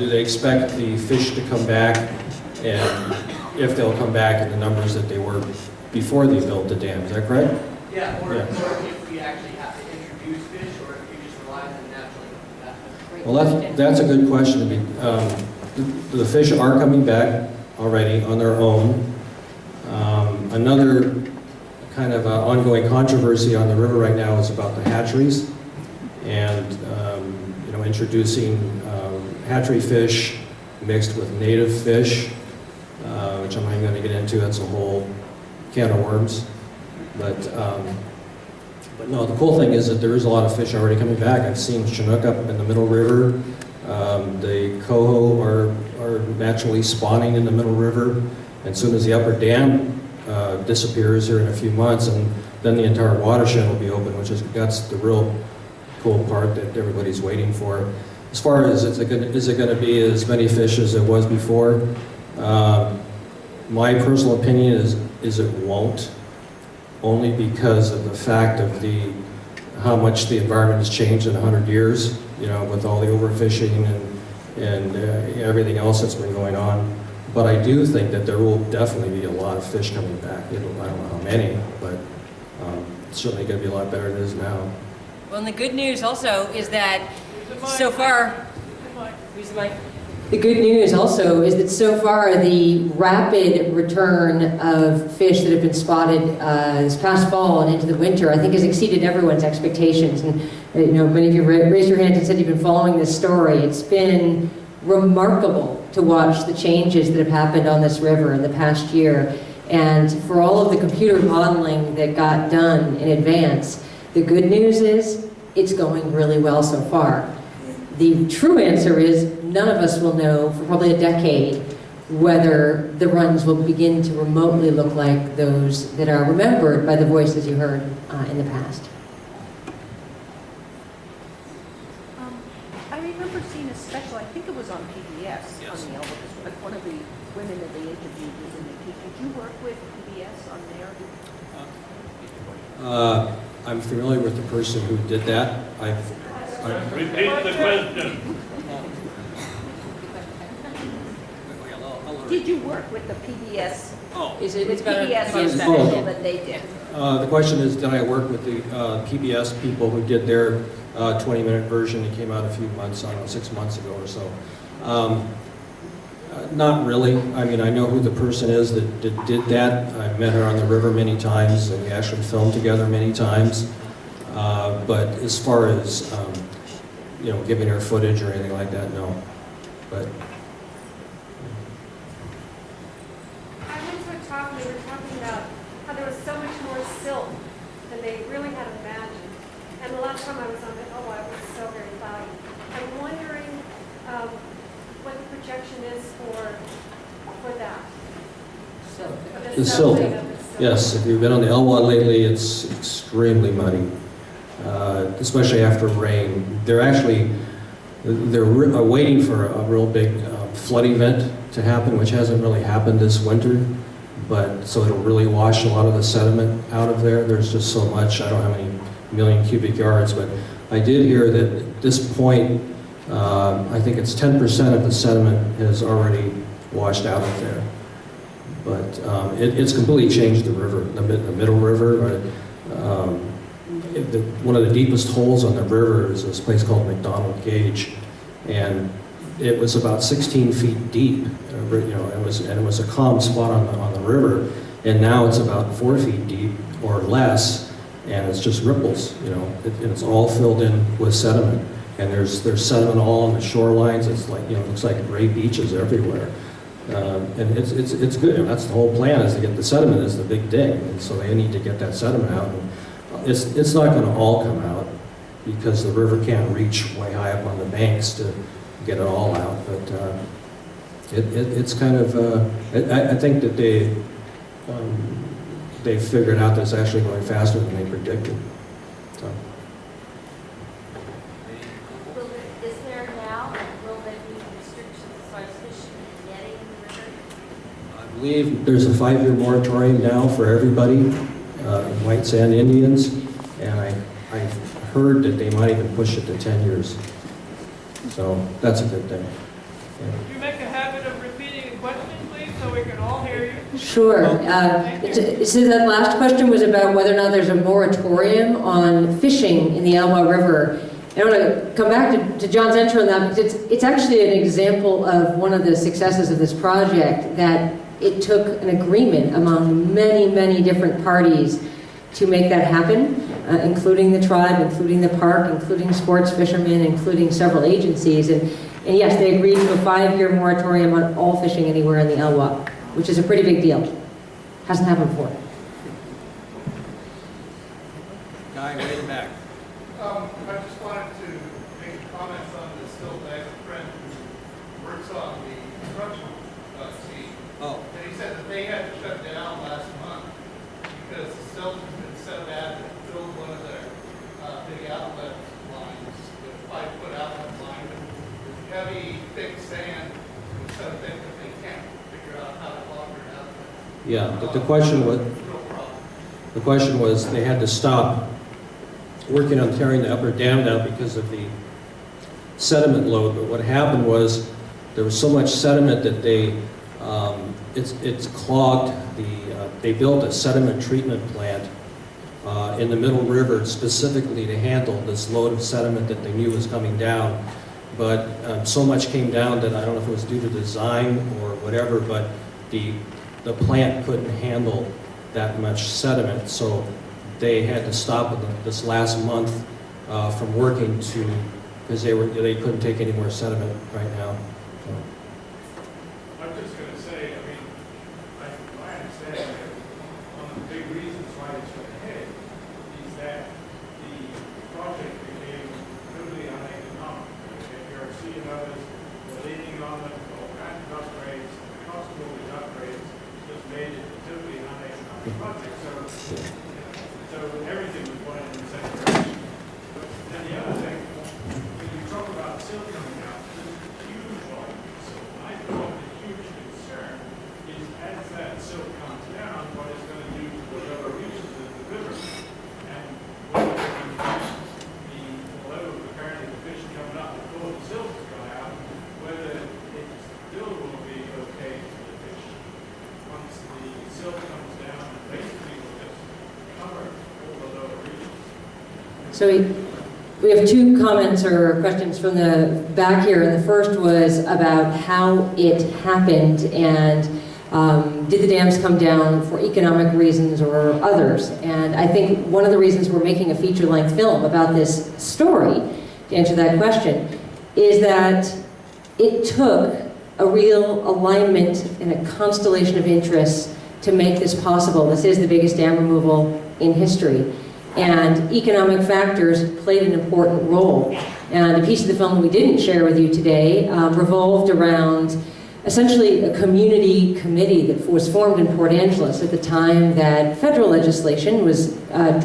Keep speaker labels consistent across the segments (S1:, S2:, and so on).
S1: Do they expect the fish to come back, and if they'll come back in the numbers that they were before they built the dam? Is that correct?
S2: Yeah, or
S1: Yeah.
S2: if we actually have to introduce fish, or if you just rely on them naturally.
S1: Well, that's a good question. The fish are coming back already on their own. Another kind of ongoing controversy on the river right now is about the hatcheries, and introducing hatchery fish mixed with native fish, which I'm not even going to get into. That's a whole can of worms. But no, the cool thing is that there is a lot of fish already coming back. I've seen Chinook up in the Middle River. The coho are naturally spawning in the Middle River. And as soon as the upper dam disappears here in a few months, and then the entire watershed will be open, that's the real cool part that everybody's waiting for. As far as is it going to be as many fish as it was before? My personal opinion is it won't, only because of the fact of how much the environment has changed in 100 years, with all the overfishing and everything else that's been going on. But I do think that there will definitely be a lot of fish coming back. I don't know how many, but it's certainly going to be a lot better than it is now.
S3: Well, and the good news also is that so far, the good news also is that so far the rapid return of fish that have been spotted this past fall and into the winter, I think, has exceeded everyone's expectations. And many of you raised your hands and said you've been following this story. It's been remarkable to watch the changes that have happened on this river in the past year. And for all of the computer modeling that got done in advance, the good news is it's going really well so far. The true answer is none of us will know for probably a decade whether the runs will begin to remotely look like those that are remembered by the voices you heard in the past.
S4: I remember seeing a special, I think it was on PBS, yes, on the Elwha. Like one of the women that they interviewed was in the. Did you work with PBS on there?
S1: I'm familiar with the person who did that.
S5: Repeat the question.
S4: Did you work with the PBS?
S1: Oh.
S3: Is it?
S4: With PBS
S1: Oh.
S4: special that they did?
S1: The question is, did I work with the PBS people who did their 20-minute version that came out a few months, 6 months ago or so? Not really. I mean, I know who the person is that did that. I've met her on the river many times, and we actually filmed together many times. But as far as, giving her footage or anything like that, no. But
S6: I went to a talk and they were talking about how there was so much more silt than they really had imagined. And the last time I was on the Elwha, it was so very cloudy. I'm wondering what the projection is for that. For
S1: the silt,
S6: silting of the silt.
S1: yes, if you've been on the Elwha lately, it's extremely muddy, especially after rain. They're waiting for a real big flood event to happen, which hasn't really happened this winter. But so it'll really wash a lot of the sediment out of there. There's just so much. I don't know how many million cubic yards, but I did hear that at this point, I think it's 10% of the sediment has already washed out of there. But it's completely changed the river, the Middle River. Right? One of the deepest holes on the river is this place called McDonald Gauge, and it was about 16 feet deep. It was a calm spot on the river, and now it's about 4 feet deep or less, and it's just ripples. And it's all filled in with sediment, and there's sediment all on the shorelines. It's like it looks like gray beaches everywhere. And it's good. And that's the whole plan, is to get the sediment is the big thing, and so they need to get that sediment out. And it's not going to all come out because the river can't reach way high up on the banks to get it all out. But it's kind of I think that they figured out that it's actually going faster than they predicted. So.
S7: Is there now, will there be restrictions as far as fishing and netting in the river?
S1: I believe there's a 5-year moratorium now for everybody, white sand Indians, and I've heard that they might even push it to 10 years. So that's a good thing.
S8: so we can all hear you.
S3: Sure. So that last question was about whether or not there's a moratorium on fishing in the Elwha River. I want to come back to John's entry on that because it's actually an example of one of the successes of this project, that it took an agreement among many, many different parties to make that happen, including the tribe, including the park, including sports fishermen, including several agencies. And yes, they agreed to a 5-year moratorium on all fishing anywhere in the Elwha, which is a pretty big deal. Hasn't happened before.
S9: Guy way in the back.
S10: I just wanted to make comments on the silt. I have a friend who works on the construction scene.
S9: Oh.
S10: And he said that they had to shut down last month because the silt has been so bad that it filled one of their big outlet lines, the 5-foot outlet line, with heavy, thick sand. It's so thick that they can't figure out how to lock it out.
S1: Yeah, but the question was they had to stop working on tearing the upper dam down because of the sediment load. But what happened was there was so much sediment that it's clogged they built a sediment treatment plant in the Middle River specifically to handle this load of sediment that they knew was coming down. But so much came down that I don't know if it was due to design or whatever, but the plant couldn't handle that much sediment. So they had to stop this last month from working because they couldn't take any more sediment right now. So.
S5: I'm just going to say, I mean, my understanding is one of the big reasons why it's went ahead is that the project became totally uneconomic. FRC and others were leaning on them for all kinds of upgrades. The cost of all these upgrades just made it a totally uneconomic project. So everything was going in the same direction. But then the other thing, when you talk about silt coming out, there's a huge volume of silt. I thought the huge concern is as that silt comes down, what it's going to do to the lower reaches of the river. And whether it can although apparently the fish are coming up before the silt has gone out, whether it still will be okay for the fish once the silt comes down and basically will just cover all the lower reaches.
S3: So we have 2 comments or questions from the back here, and the first was about how it happened and did the dams come down for economic reasons or others? And I think one of the reasons we're making a feature-length film about this story, to answer that question, is that it took a real alignment and a constellation of interests to make this possible. This is the biggest dam removal in history. And economic factors played an important role. And the piece of the film that we didn't share with you today revolved around essentially a community committee that was formed in Port Angeles at the time that federal legislation was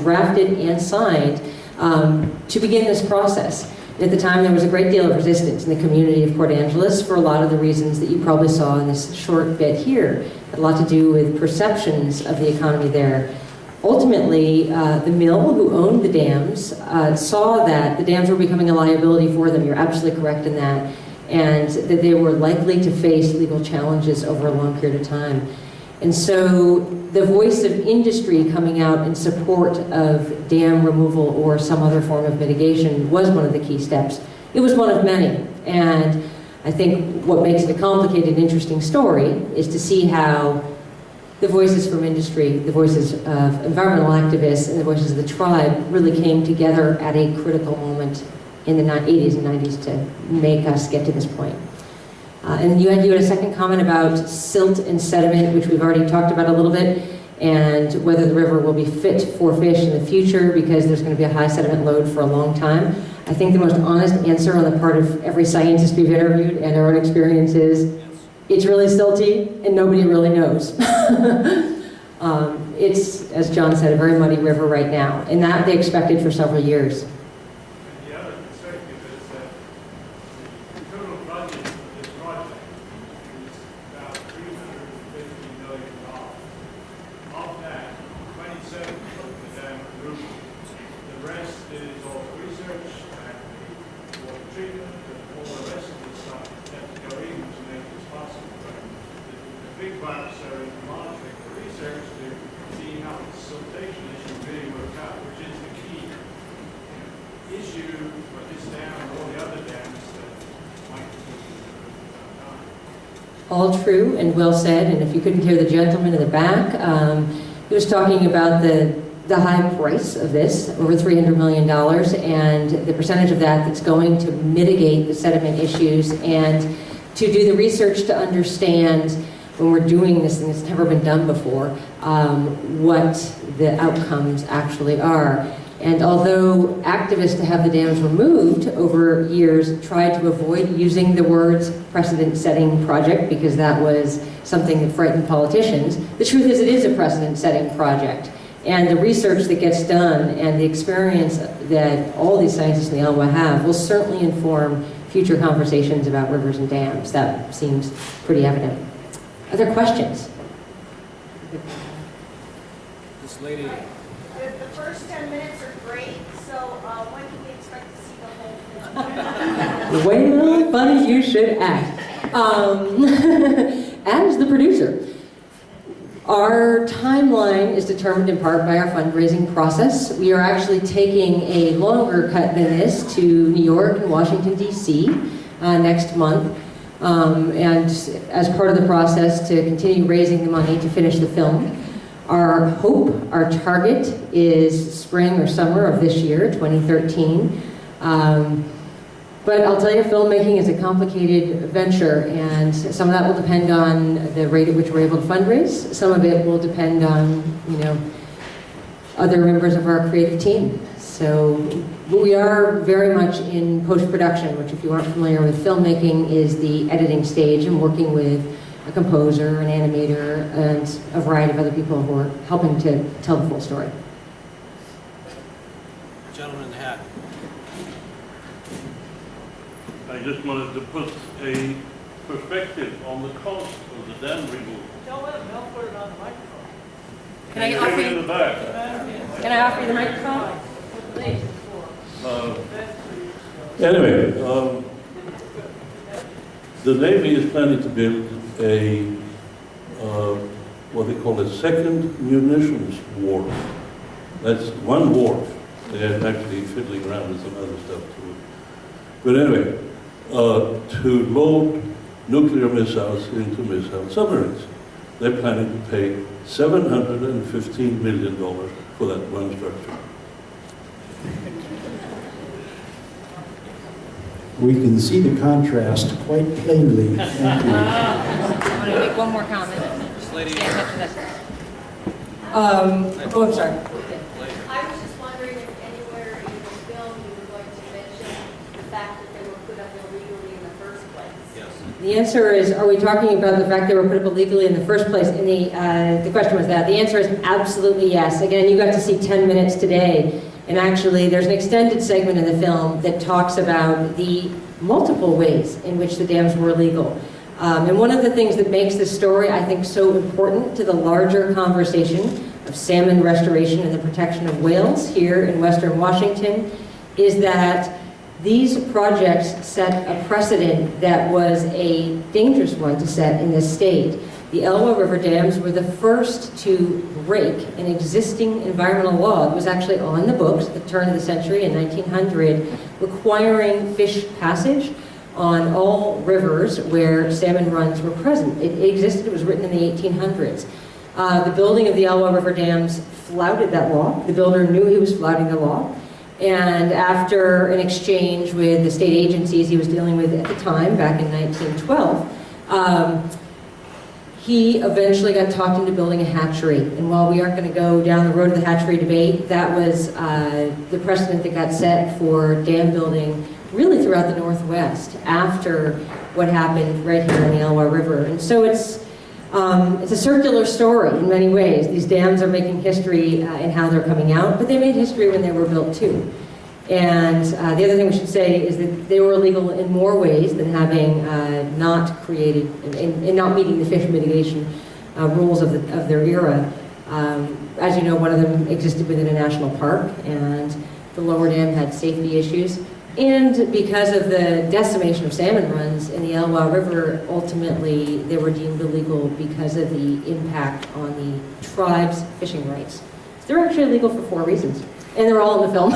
S3: drafted and signed to begin this process. And at the time, there was a great deal of resistance in the community of Port Angeles for a lot of the reasons that you probably saw in this short bit here. It had a lot to do with perceptions of the economy there. Ultimately, the mill who owned the dams saw that the dams were becoming a liability for them. You're absolutely correct in that. And that they were likely to face legal challenges over a long period of time. And so the voice of industry coming out in support of dam removal or some other form of mitigation was one of the key steps. It was one of many. And I think what makes it a complicated, interesting story is to see how the voices from industry, the voices of environmental activists, and the voices of the tribe really came together at a critical moment in the 80s and 90s to make us get to this point. And you had a second comment about silt and sediment, which we've already talked about a little bit, and whether the river will be fit for fish in the future because there's going to be a high sediment load for a long time. I think the most honest answer on the part of every scientist we've interviewed and our own experience is, it's really silty and nobody really knows. It's, as John said, a very muddy river right now, and that they expected for several years.
S5: And the other perspective is that the total budget of this project is about $350 million. Of that, 27 of the dam roof. The rest is all the research and the water treatment and all the rest of the stuff that has to go in to make this possible. But the big parts are monitoring the research to see how the siltation issue really works out, which is the key issue for this dam and all the other dams that might be done.
S3: All true and well said, and if you couldn't hear the gentleman in the back, he was talking about the high price of this, over $300 million, and the percentage of that that's going to mitigate the sediment issues, and to do the research to understand, when we're doing this, and it's never been done before, what the outcomes actually are. And although activists to have the dams removed over years tried to avoid using the words precedent-setting project because that was something that frightened politicians, the truth is it is a precedent-setting project. And the research that gets done and the experience that all these scientists in the Elwha have will certainly inform future conversations about rivers and dams. That seems pretty evident. Other questions?
S9: This lady,
S7: The first 10 minutes are great, so when can we expect to see the whole thing?
S3: Well, funny you should ask. As the producer, our timeline is determined in part by our fundraising process. We are actually taking a longer cut than this to New York and Washington, D.C. Next month. And as part of the process to continue raising the money to finish the film. Our hope, our target is spring or summer of this year, 2013. But I'll tell you, filmmaking is a complicated venture, and some of that will depend on the rate at which we're able to fundraise. Some of it will depend on, other members of our creative team. So we are very much in post-production, which if you aren't familiar with filmmaking is the editing stage and working with a composer, an animator, and a variety of other people who are helping to tell the full story.
S9: gentleman in the hat.
S8: I just wanted to put a perspective on the cost of the dam removal.
S2: Don't let them, they'll put it on the microphone.
S3: Can I
S8: Bring
S3: offer
S8: it in
S3: you,
S8: the back.
S3: can I offer you the microphone? Please.
S8: Anyway, the Navy is planning to build a, what they call a second munitions wharf. That's one wharf. They're actually fiddling around with some other stuff too. But anyway, to load nuclear missiles into missile submarines. They're planning to pay $715 million for that one structure.
S11: We can see the contrast quite plainly. Thank you.
S3: I'm going to make one more comment.
S9: This lady,
S3: Stay in touch with us. I'm sorry.
S7: I was just wondering if anywhere in the film you were going to mention the fact that they were put up illegally in the first place.
S9: yes.
S3: The answer is, are we talking about the fact they were put up illegally in the first place? And the question was that. The answer is absolutely yes. Again, you got to see 10 minutes today. And actually, there's an extended segment in the film that talks about the multiple ways in which the dams were illegal. And one of the things that makes this story, I think, so important to the larger conversation of salmon restoration and the protection of whales here in Western Washington is that these projects set a precedent that was a dangerous one to set in this state. The Elwha River dams were the first to break an existing environmental law that was actually on the books at the turn of the century in 1900, requiring fish passage on all rivers where salmon runs were present. It existed, it was written in the 1800s. The building of the Elwha River dams flouted that law. The builder knew he was flouting the law. And after an exchange with the state agencies he was dealing with at the time, back in 1912, he eventually got talked into building a hatchery. And while we aren't going to go down the road of the hatchery debate, that was the precedent that got set for dam building really throughout the Northwest after what happened right here in the Elwha River. And so it's a circular story in many ways. These dams are making history in how they're coming out, but they made history when they were built too. And the other thing we should say is that they were illegal in more ways than having not created, in not meeting the fish mitigation rules of their era. As you know, one of them existed within a national park, and the lower dam had safety issues. And because of the decimation of salmon runs in the Elwha River, ultimately they were deemed illegal because of the impact on the tribe's fishing rights. So they're actually illegal for 4 reasons, and they're all in the film.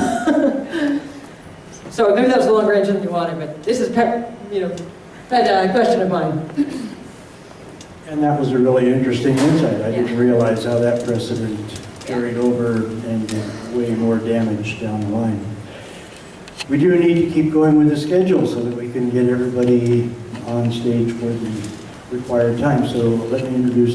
S3: So maybe that was a longer answer than you wanted, but this is pet question of mine.
S11: And that was a really interesting insight. I didn't realize how that precedent carried over and did way more damage down the line. We do need to keep going with the schedule so that we can get everybody on stage for the required time. So let me introduce